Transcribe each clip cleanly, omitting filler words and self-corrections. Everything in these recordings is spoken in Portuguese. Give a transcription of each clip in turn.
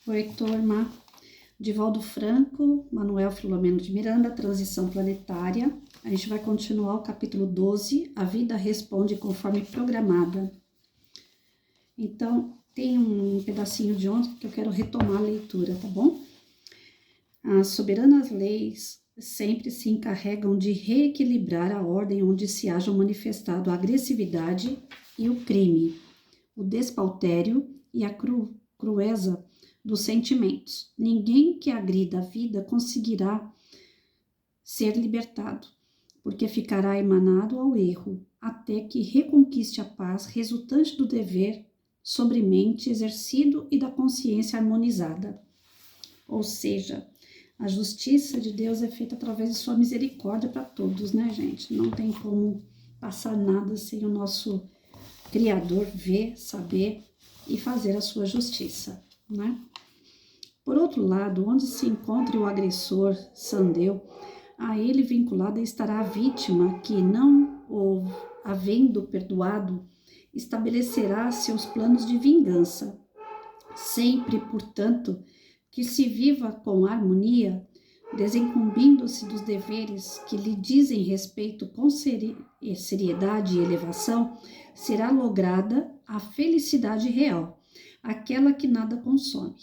Oi, turma. Divaldo Franco, Manuel Filomeno de Miranda, Transição Planetária. A gente vai continuar o capítulo 12, A Vida Responde Conforme Programada. Então, tem um pedacinho de ontem que eu quero retomar a leitura, tá bom? As soberanas leis sempre se encarregam de reequilibrar a ordem onde se hajam manifestado a agressividade e o crime, o despautério e a crueza dos sentimentos. Ninguém que agrida a vida conseguirá ser libertado, porque ficará emanado ao erro, até que reconquiste a paz resultante do dever sobremente exercido e da consciência harmonizada. Ou seja, a justiça de Deus é feita através de sua misericórdia para todos, né, gente? Não tem como passar nada sem o nosso Criador ver, saber e fazer a sua justiça, né? Por outro lado, onde se encontre o agressor, Sandeu, a ele vinculada estará a vítima que, não o havendo perdoado, estabelecerá seus planos de vingança. Sempre, portanto, que se viva com harmonia, desincumbindo-se dos deveres que lhe dizem respeito com seriedade e elevação, será lograda a felicidade real, aquela que nada consome.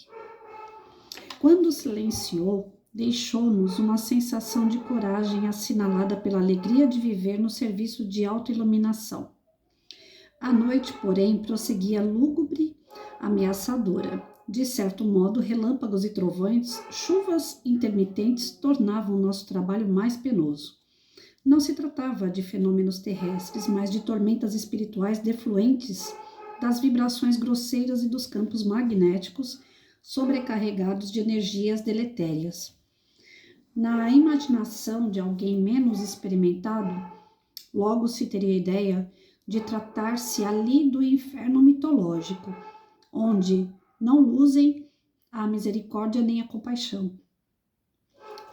Quando silenciou, deixou-nos uma sensação de coragem assinalada pela alegria de viver no serviço de autoiluminação. A noite, porém, prosseguia lúgubre, ameaçadora. De certo modo, relâmpagos e trovões, chuvas intermitentes tornavam o nosso trabalho mais penoso. Não se tratava de fenômenos terrestres, mas de tormentas espirituais defluentes das vibrações grosseiras e dos campos magnéticos sobrecarregados de energias deletérias. Na imaginação de alguém menos experimentado, logo se teria a ideia de tratar-se ali do inferno mitológico, onde não luzem a misericórdia nem a compaixão.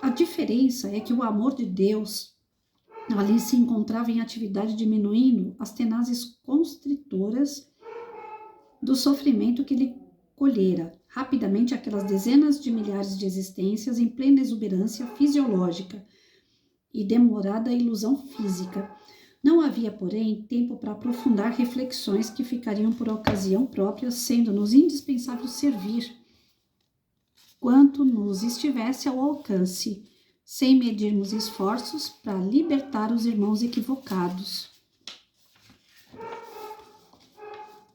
A diferença é que o amor de Deus ali se encontrava em atividade, diminuindo as tenazes constritoras do sofrimento que ele colhera rapidamente aquelas dezenas de milhares de existências em plena exuberância fisiológica e demorada ilusão física. Não havia, porém, tempo para aprofundar reflexões que ficariam por ocasião própria, sendo-nos indispensável servir quanto nos estivesse ao alcance, sem medirmos esforços para libertar os irmãos equivocados,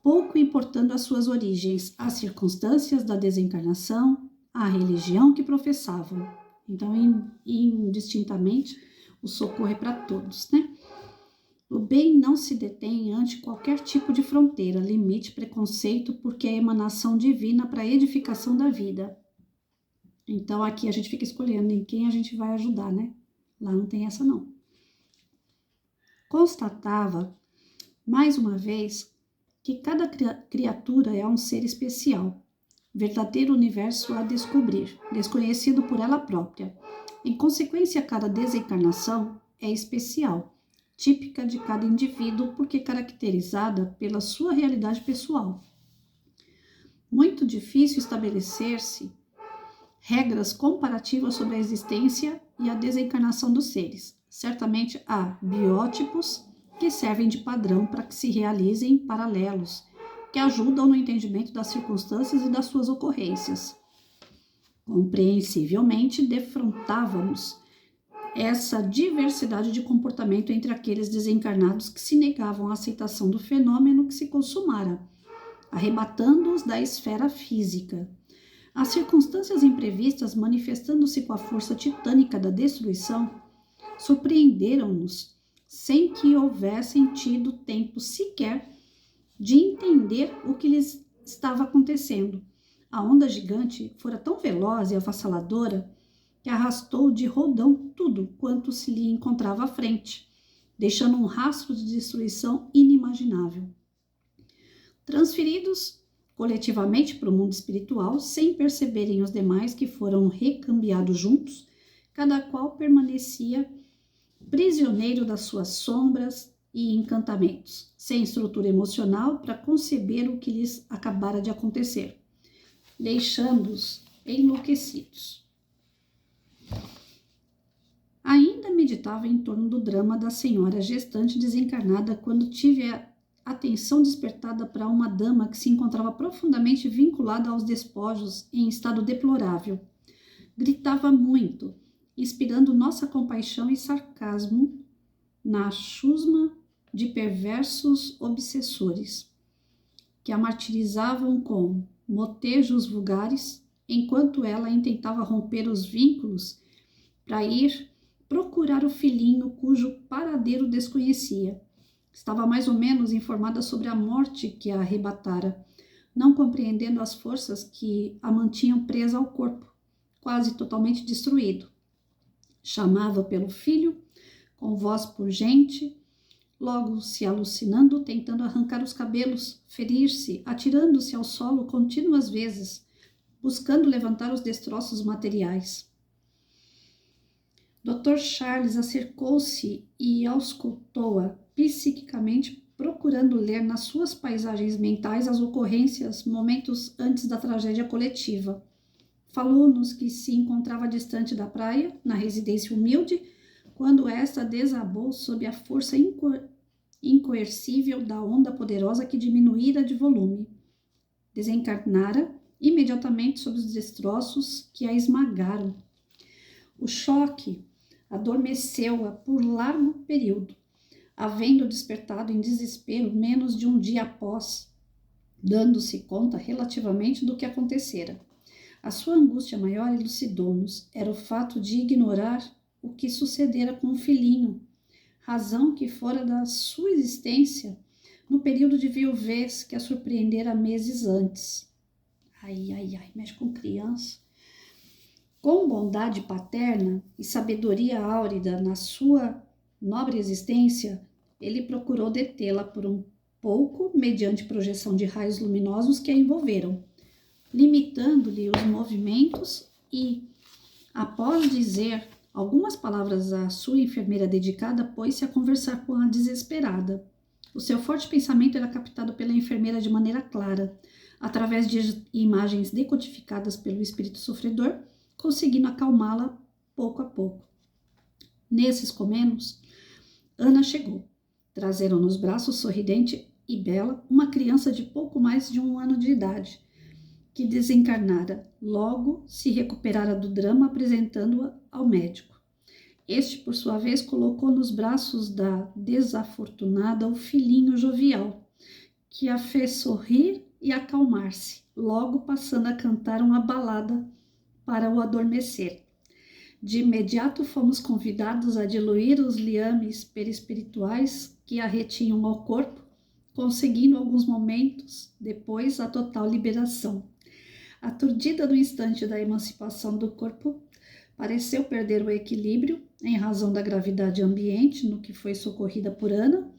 pouco importando as suas origens, as circunstâncias da desencarnação, a religião que professavam. Então, indistintamente, o socorro é para todos, né? O bem não se detém ante qualquer tipo de fronteira, limite, preconceito, porque é emanação divina para a edificação da vida. Então, aqui a gente fica escolhendo em quem a gente vai ajudar, né? Lá não tem essa, não. Constatava, mais uma vez, que cada criatura é um ser especial, verdadeiro universo a descobrir, desconhecido por ela própria. Em consequência, cada desencarnação é especial, típica de cada indivíduo, porque caracterizada pela sua realidade pessoal. Muito difícil estabelecer-se regras comparativas sobre a existência e a desencarnação dos seres. Certamente há biótipos que servem de padrão para que se realizem paralelos, que ajudam no entendimento das circunstâncias e das suas ocorrências. Compreensivelmente, defrontávamos essa diversidade de comportamento entre aqueles desencarnados que se negavam à aceitação do fenômeno que se consumara, arrebatando-os da esfera física. As circunstâncias imprevistas, manifestando-se com a força titânica da destruição, surpreenderam-nos sem que houvessem tido tempo sequer de entender o que lhes estava acontecendo. A onda gigante fora tão veloz e avassaladora que arrastou de rodão tudo quanto se lhe encontrava à frente, deixando um rastro de destruição inimaginável. Transferidos coletivamente para o mundo espiritual, sem perceberem os demais que foram recambiados juntos, cada qual permanecia prisioneiro das suas sombras e encantamentos, sem estrutura emocional para conceber o que lhes acabara de acontecer. deixando-os enlouquecidos. Ainda meditava em torno do drama da senhora gestante desencarnada quando tive a atenção despertada para uma dama que se encontrava profundamente vinculada aos despojos em estado deplorável. Gritava muito, inspirando nossa compaixão e sarcasmo na chusma de perversos obsessores, que a martirizavam com motejos vulgares, enquanto ela intentava romper os vínculos para ir procurar o filhinho cujo paradeiro desconhecia. Estava mais ou menos informada sobre a morte que a arrebatara, não compreendendo as forças que a mantinham presa ao corpo, quase totalmente destruído. Chamava pelo filho, com voz pungente, logo se alucinando, tentando arrancar os cabelos, ferir-se, atirando-se ao solo contínuas vezes, buscando levantar os destroços materiais. Dr. Charles acercou-se e auscultou-a psiquicamente, procurando ler nas suas paisagens mentais as ocorrências momentos antes da tragédia coletiva. Falou-nos que se encontrava distante da praia, na residência humilde, quando esta desabou sob a força incoercível da onda poderosa que diminuíra de volume. Desencarnara imediatamente sob os destroços que a esmagaram. O choque adormeceu-a por largo período, havendo despertado em desespero menos de um dia após, dando-se conta relativamente do que acontecera. A sua angústia maior, elucidou-nos, era o fato de ignorar o que sucedera com o filhinho, razão que fora da sua existência no período de viuvez que a surpreendera meses antes. Mexe com criança. Com bondade paterna e sabedoria áurida na sua nobre existência, ele procurou detê-la por um pouco mediante projeção de raios luminosos que a envolveram, limitando-lhe os movimentos e, após dizer algumas palavras à sua enfermeira dedicada, pôs-se a conversar com a desesperada. O seu forte pensamento era captado pela enfermeira de maneira clara, através de imagens decodificadas pelo espírito sofredor, conseguindo acalmá-la pouco a pouco. Nesses comenos, Ana chegou. Trazendo nos braços, sorridente e bela, uma criança de pouco mais de 1 ano de idade, que desencarnara. Logo se recuperara do drama, apresentando-a ao médico. Este, por sua vez, colocou nos braços da desafortunada o filhinho jovial, que a fez sorrir e acalmar-se, logo passando a cantar uma balada para o adormecer. De imediato fomos convidados a diluir os liames perispirituais que a retinham ao corpo, conseguindo alguns momentos depois a total liberação. Aturdida no instante da emancipação do corpo, pareceu perder o equilíbrio em razão da gravidade ambiente no que foi socorrida por Ana,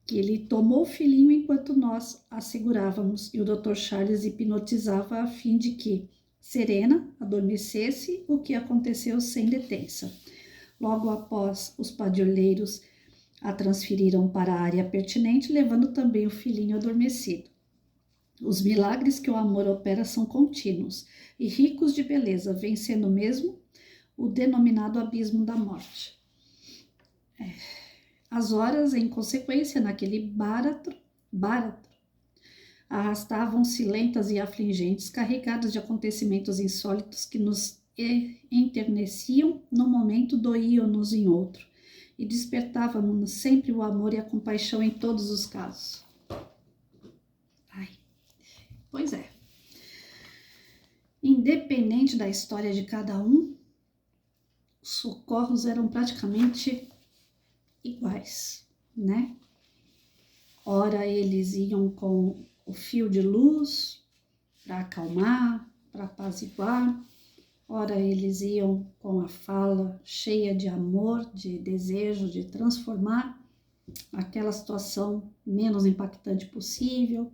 que ele tomou o filhinho enquanto nós a segurávamos e o Dr. Charles hipnotizava a fim de que, serena, adormecesse, o que aconteceu sem detença. Logo após, os padioleiros a transferiram para a área pertinente, levando também o filhinho adormecido. Os milagres que o amor opera são contínuos e ricos de beleza, vencendo mesmo o denominado abismo da morte. As horas, em consequência, naquele báratro, arrastavam-se lentas e afligentes, carregadas de acontecimentos insólitos que nos enterneciam num momento, doíam-nos em outro, e despertávamos sempre o amor e a compaixão em todos os casos. Pois é. Independente da história de cada um, os socorros eram praticamente iguais, né? Ora eles iam com o fio de luz para acalmar, para apaziguar. Ora eles iam com a fala cheia de amor, de desejo de transformar aquela situação menos impactante possível.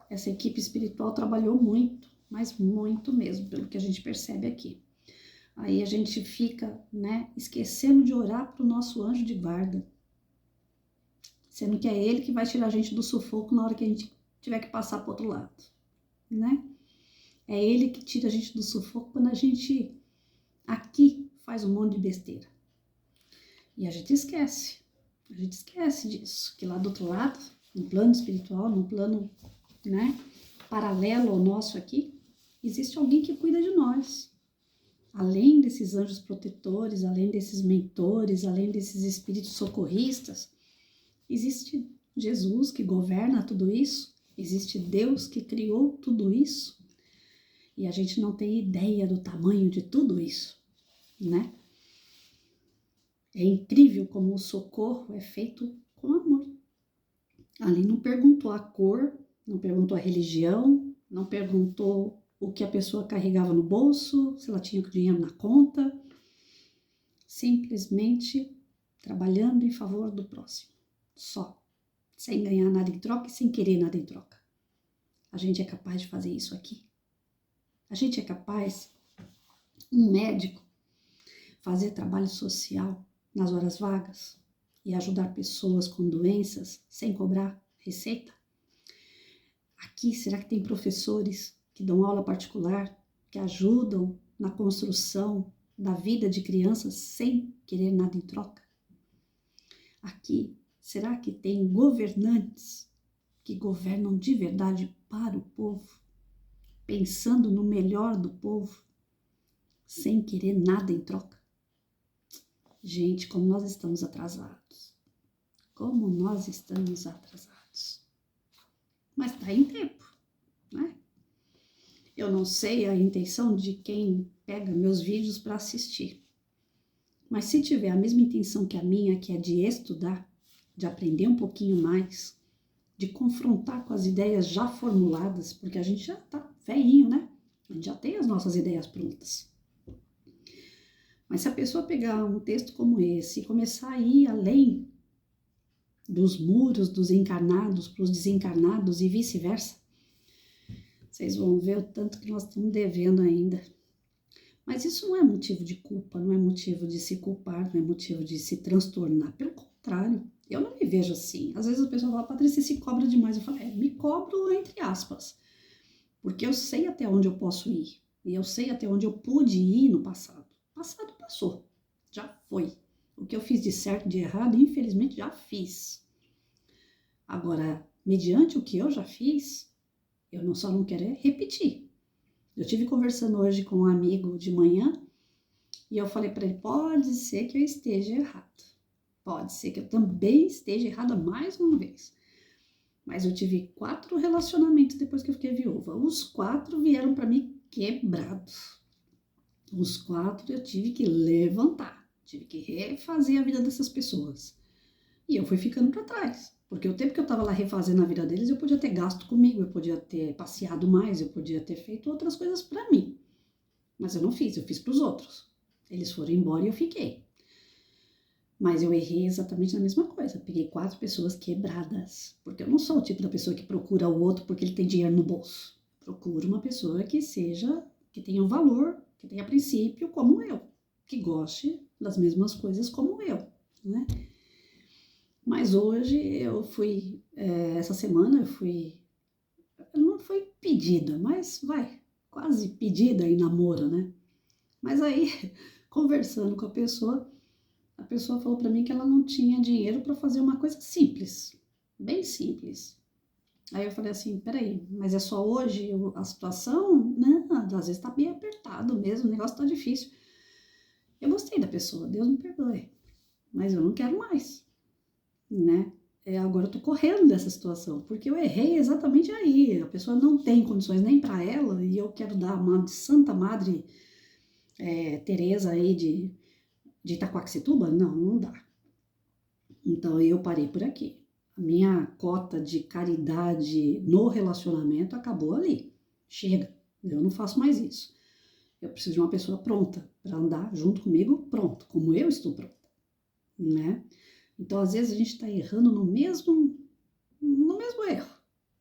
Essa equipe espiritual trabalhou muito, mas muito mesmo, pelo que a gente percebe aqui. Aí a gente fica, né, esquecendo de orar para o nosso anjo de guarda, sendo que é ele que vai tirar a gente do sufoco na hora que a gente tiver que passar para o outro lado, né? É Ele que tira a gente do sufoco quando a gente aqui faz um monte de besteira. E a gente esquece disso, que lá do outro lado, no plano espiritual, no plano, né, paralelo ao nosso aqui, existe alguém que cuida de nós. Além desses anjos protetores, além desses mentores, além desses espíritos socorristas, existe Jesus que governa tudo isso, existe Deus que criou tudo isso, e a gente não tem ideia do tamanho de tudo isso, né? É incrível como o socorro é feito com amor. Ali não perguntou a cor, não perguntou a religião, não perguntou o que a pessoa carregava no bolso, se ela tinha dinheiro na conta. Simplesmente trabalhando em favor do próximo. Só. Sem ganhar nada em troca e sem querer nada em troca. A gente é capaz de fazer isso aqui. A gente é capaz, um médico, fazer trabalho social nas horas vagas e ajudar pessoas com doenças sem cobrar receita? Aqui, será que tem professores que dão aula particular, que ajudam na construção da vida de crianças sem querer nada em troca? Aqui, será que tem governantes que governam de verdade para o povo, pensando no melhor do povo, sem querer nada em troca? Gente, como nós estamos atrasados. Como nós estamos atrasados. Mas está em tempo, né? Eu não sei a intenção de quem pega meus vídeos para assistir. Mas se tiver a mesma intenção que a minha, que é de estudar, de aprender um pouquinho mais, de confrontar com as ideias já formuladas, porque a gente já tá velhinho, né? A gente já tem as nossas ideias prontas. Mas se a pessoa pegar um texto como esse e começar a ir além dos muros dos encarnados para os desencarnados e vice-versa, vocês vão ver o tanto que nós estamos devendo ainda. Mas isso não é motivo de culpa, não é motivo de se culpar, não é motivo de se transtornar. Pelo contrário, eu não me vejo assim. Às vezes a pessoa fala, Patrícia, se cobra demais. Eu falo, me cobro entre aspas. Porque eu sei até onde eu posso ir. E eu sei até onde eu pude ir no passado. O passado passou, já foi. O que eu fiz de certo e de errado, infelizmente, já fiz. Agora, mediante o que eu já fiz, eu só não quero repetir. Eu estive conversando hoje com um amigo de manhã e eu falei para ele, pode ser que eu esteja errado. Pode ser que eu também esteja errada mais uma vez. Mas eu tive 4 relacionamentos depois que eu fiquei viúva. Os 4 vieram para mim quebrados. Os 4 eu tive que levantar. Tive que refazer a vida dessas pessoas. E eu fui ficando para trás. Porque o tempo que eu estava lá refazendo a vida deles, eu podia ter gasto comigo, eu podia ter passeado mais, eu podia ter feito outras coisas para mim. Mas eu não fiz, eu fiz para os outros. Eles foram embora e eu fiquei. Mas eu errei exatamente na mesma coisa. Peguei 4 pessoas quebradas. Porque eu não sou o tipo da pessoa que procura o outro porque ele tem dinheiro no bolso. Procuro uma pessoa que tenha um valor, que tenha princípio como eu. Que goste das mesmas coisas como eu, né? Mas hoje eu fui, essa semana não foi pedida, mas quase pedida em namoro, né? Mas aí, conversando com a pessoa falou para mim que ela não tinha dinheiro para fazer uma coisa simples, bem simples. Aí eu falei assim, peraí, mas é só hoje a situação? Não, às vezes tá bem apertado mesmo, o negócio tá difícil. Eu gostei da pessoa, Deus me perdoe, mas eu não quero mais, né? Agora eu tô correndo dessa situação, porque eu errei exatamente aí. A pessoa não tem condições nem para ela, e eu quero dar uma de Santa Madre Teresa aí de Itaquaquecetuba? Não dá. Então eu parei por aqui. A minha cota de caridade no relacionamento acabou ali. Chega, eu não faço mais isso. Eu preciso de uma pessoa pronta para andar junto comigo, pronto, como eu estou pronta, né? Então, às vezes, a gente está errando no mesmo erro,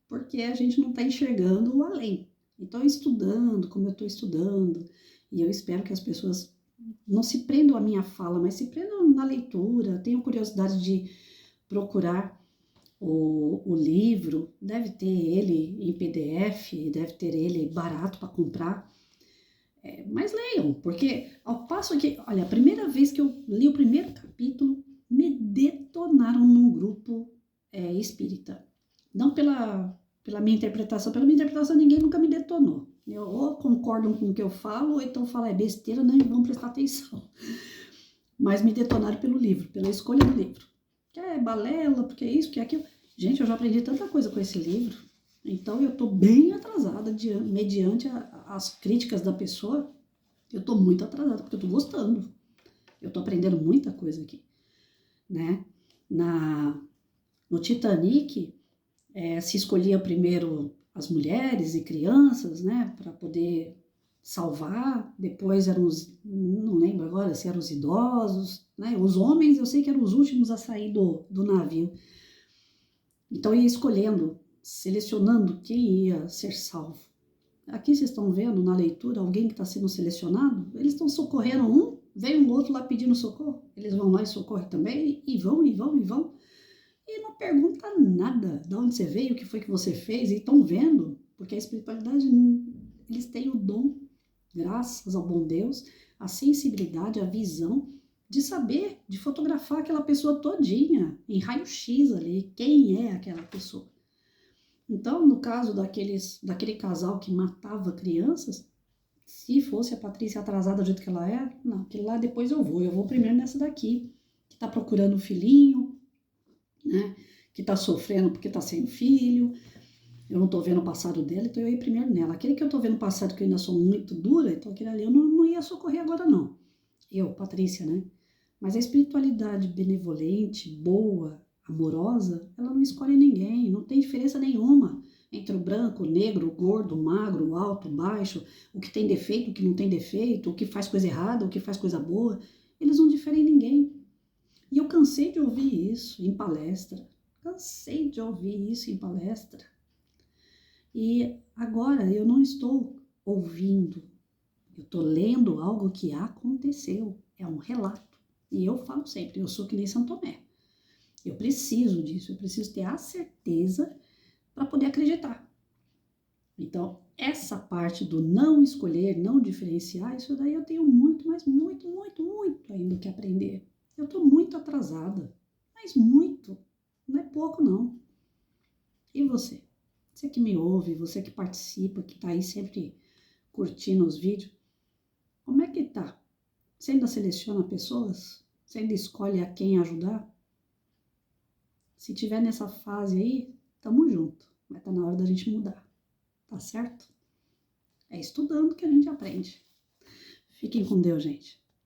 porque a gente não está enxergando o além. Então, estudando como eu estou estudando, e eu espero que as pessoas não se prendam à minha fala, mas se prendam na leitura, tenham curiosidade de procurar o livro, deve ter ele em PDF, deve ter ele barato para comprar. Mas leiam, porque ao passo que, olha, a primeira vez que eu li o primeiro capítulo, me detonaram num grupo espírita. Não pela minha interpretação ninguém nunca me detonou. Ou concordam com o que eu falo, ou então falam é besteira, nem vão prestar atenção. Mas me detonaram pelo livro, pela escolha do livro. Que é balela, porque é isso, que é aquilo. Gente, eu já aprendi tanta coisa com esse livro. Então eu estou bem atrasada mediante as críticas da pessoa. Eu estou muito atrasada, porque eu estou gostando. Eu estou aprendendo muita coisa aqui. Né? No Titanic, se escolhia primeiro as mulheres e crianças, né? Para poder salvar. Depois eram não lembro agora se eram os idosos, né? Os homens eu sei que eram os últimos a sair do navio. Então ia escolhendo, selecionando quem ia ser salvo. Aqui vocês estão vendo na leitura alguém que está sendo selecionado, eles estão socorrendo um, vem um outro lá pedindo socorro, eles vão lá e socorrem também, e vão, e vão, e vão, e não pergunta nada, de onde você veio, o que foi que você fez, e estão vendo, porque a espiritualidade, eles têm o dom, graças ao bom Deus, a sensibilidade, a visão de saber, de fotografar aquela pessoa todinha, em raio-x ali, quem é aquela pessoa. Então, no caso daquele casal que matava crianças, se fosse a Patrícia atrasada do jeito que ela é, não, aquele lá depois eu vou primeiro nessa daqui, que tá procurando um filhinho, né, que tá sofrendo porque tá sem filho, eu não tô vendo o passado dela, então eu ia primeiro nela. Aquele que eu tô vendo o passado, que eu ainda sou muito dura, então aquele ali eu não ia socorrer agora não. Eu, Patrícia, né? Mas a espiritualidade benevolente, boa, amorosa, ela não escolhe ninguém, não tem diferença nenhuma entre o branco, o negro, o gordo, o magro, o alto, o baixo, o que tem defeito, o que não tem defeito, o que faz coisa errada, o que faz coisa boa. Eles não diferem ninguém. E eu cansei de ouvir isso em palestra. Cansei de ouvir isso em palestra. E agora eu não estou ouvindo, eu estou lendo algo que aconteceu, é um relato. E eu falo sempre, eu sou que nem Santo Tomé. Eu preciso disso, eu preciso ter a certeza para poder acreditar. Então, essa parte do não escolher, não diferenciar, isso daí eu tenho muito, mas muito, muito, muito ainda que aprender. Eu estou muito atrasada, mas muito, não é pouco não. E você? Você que me ouve, você que participa, que está aí sempre curtindo os vídeos, como é que tá? Você ainda seleciona pessoas? Você ainda escolhe a quem ajudar? Se tiver nessa fase aí, tamo junto. Mas tá na hora da gente mudar, tá certo? É estudando que a gente aprende. Fiquem com Deus, gente.